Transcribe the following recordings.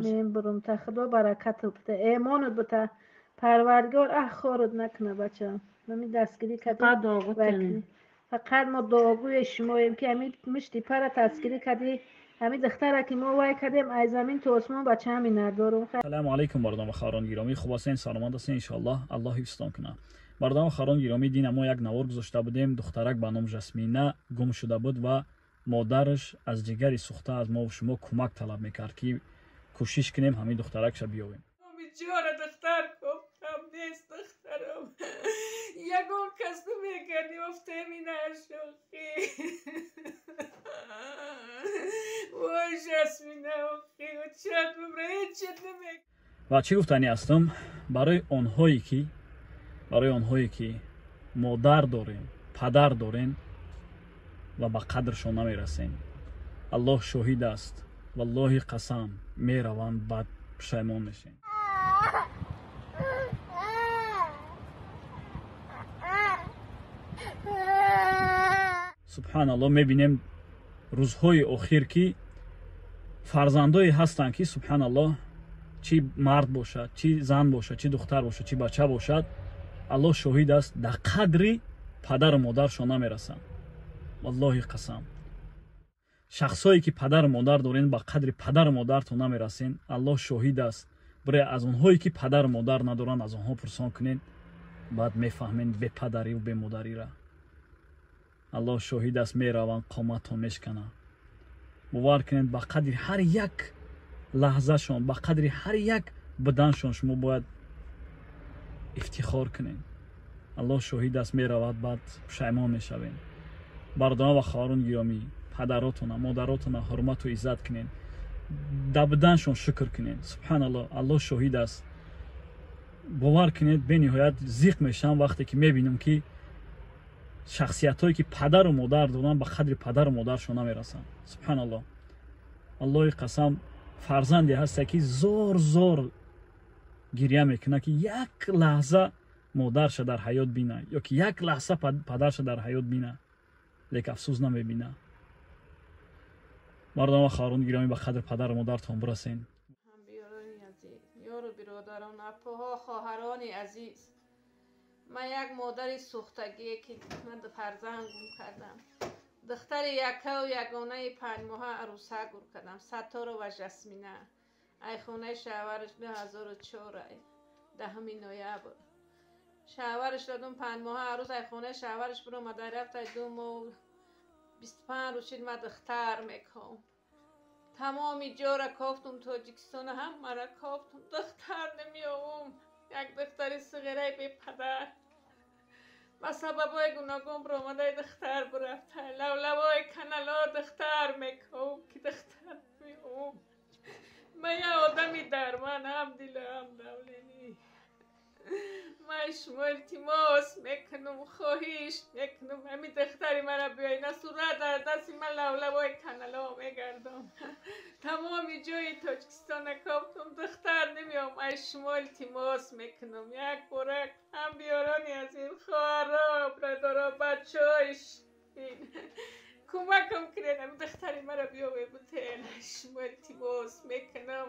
من برم تا خدا برکت بده ایمانت بده پروردگار خارت نکنه بچه نمی دستگیری کردی فقط ما دعاگوی شماییم که همین مشتی پر دستگیری کردی همین دختره که ما وای کردیم از زمین تا آسمان بچه همین ندارم. سلام علیکم مردم خاران گرامی، خوب هستین؟ سلامت هستین؟ ان شاء الله الله حفظتون کنه. مردم خاران گرامی، دین ما یک نوار گذاشته بودیم، دخترک به نام جسمینه گم شده بود و مادرش از جگری سوخته از ما و شما کمک طلب میکرد که کوشش کنیم همین دخترکش بیاوریم. جان دختر گفتم نیست دخترم یگون کس میگردی افته می نشوخی وای جسمینه اخی و چت ببره چت نمیگردی. و چی گفتنی هستم برای آنهایی که مادر دارین، پدر دارین و به قدرشون نمیرسین. الله شاهد است، والله قسم میروند بعد پشیمان میشین. سبحان الله، میبینیم روزهای اخیر که فرزندایی هستند که سبحان الله چی مرد باشد، چی زن باشد، چی دختر باشد، چی بچه باشد، الله شاهد است در قدری پدر و مادرشون نمیرسند. والله قسم شخصایی که پدر و مادر دارین به قدر پدر و مادرتون نمیرسین، الله شاهد است. برای از اونهایی که پدر و مادر ندارن از اونها پرسان کنین، بعد میفهمین به پدری و به مادری را. الله شاهد است میروند قامتون میشکنه. باور کنین به قدر هر یک لحظه شون، به قدر هر یک بدنشون شما باید افتخار کنین. الله شاهد است میرود بعد پشیمان میشوین. برادران و خواهران گرامی، پدراتون مادراتون حرمت و عزت کنین، در بدنشون شکر کنین. سبحان الله، الله شاهد است. باور کنید به نهایت زیق میشم وقتی که میبینم که شخصیت هایی که پدر و مادر دارن به قدر پدر و مادرشون نمیرسن. سبحان الله، الله قسم فرزندی هست که زور گریه میکنه که یک لحظه مادرش در حیات بینه یا که یک لحظه پدرش در حیات بینه، لیک افسوس نمیبینه. مردم و خواهران گرامی، به قدر پدر و مادرتون برسین. هم بیارانی عزیز، یار و برادران، اپوها، خواهرانی عزیز، من یک مادر سوختگی که من دو فرزند گم کردم. دختر یکه و یگانه 5 ماهه عروسه گم کردم، ستاره و جسمینه. ای خونه شوهرش 2004 10 نوامبر شوهرش دادم 5 ماهه عروس. ای خونه شوهرش برو مادر رفت 2 ماه 25 روز شد. من دختر میکنم تمامی جا را کافتم، تاجیکستان هم مرا کافتم، دختر نمیام. یک دختر صغیره بی پدر با سببای گناهگون برو آمده دختر برفته، لولوای کنلا دختر میکنم که دختر نمیام. من یه آدمی درمان هم دل هم دولینی، من شما التماس میکنم، خواهش میکنم همین دختری مرا بیایی، نه صورت در دستی من لولوای کنلا میگردم. تمامی جای تاجیکستان کافتم، دختر نمیام. ای شما التماس میکنم یک بارک هم بیارانی از این خواهرها برادرها بچه‌هایش کمکم کنین همین دختری مرا بیاوی بوتین. شما التماس میکنم.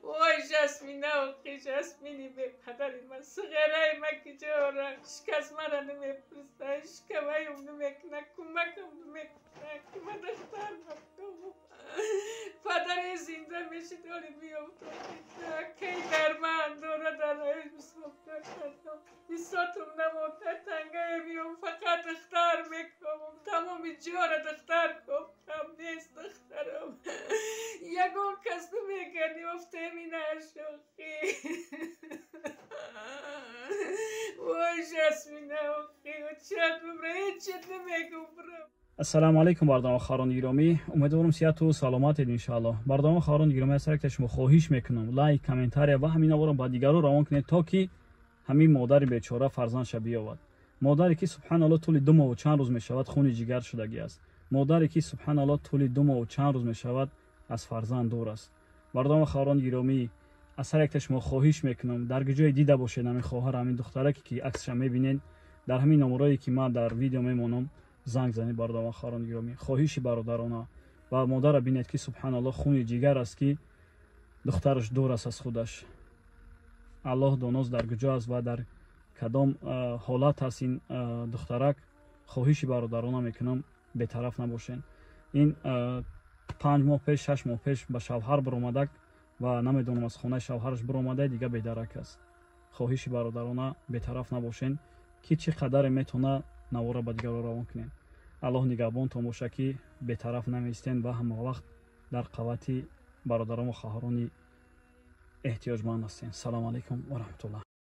وای جسمینه و خی جسمینی به پدری من صغیره من که جا را شکست مرا نمیپرسته، شکوهیم نمیکنه، کمکم نمیکنه که من دختر نبودم. پدر زنده میشه داری بیافتم که در من دوره در رایش بسافته کردم. حساتم نموده تنگه بیام، فقط دختر میکنم. تمامی جا دختر گفتم نیست دخترم یگون کس نمیگردی افته می نشوخی وای جسمینه اخی و چت ببره چت نمیگم برم. السلام علیکم مردم و خواهران گرامی، امیدوارم صحت و سلامت اید ان شاء الله. مردم و خواهران گرامی، از طریق شما خواهش میکنم لایک، کامنتار و همین آورم با دیگران روان کنید تا که همین مادر بیچاره فرزندش بیاورد. مادری که سبحان الله طول 2 ماه و چند روز میشود خون جگر شدگی است. مادری که سبحان الله طول 2 ماه و چند روز میشود از فرزند دور است. مردم و خواهران گرامی، از طریق شما خواهش میکنم در جای دیده باشید همین خواهر همین دخترکی که عکسش میبینین در همین نمره‌ای که من در ویدیو میمونم زنگ زنید. مردم و خواهران گرامی، خواهش برادرانه و مادر بینید که سبحان الله خون جگر است که духтараш дур аст аз худаш. аллоҳ доност дар куҷо аст ва дар кадом ҳолат аст ин духтарак. хоҳиши бародарона мекунам бетараф набошен. ин 5 моҳ пеш 6 моҳ пеш ба шавҳар биромадак ва намедонам аз хонаи шавҳараш биромадай дига бедарак аст. хоҳиши бародарона бетараф набошен ки чӣ қадаре метавона навора ба дигаро равон кунем. аллоҳ нигаҳбонтон боша ки бетараф намеистен ва ҳама вақт дар қавати бародарон ва хоҳарони эҳтиёҷманд ҳастем. салому алайкум ва раҳматуллоҳ.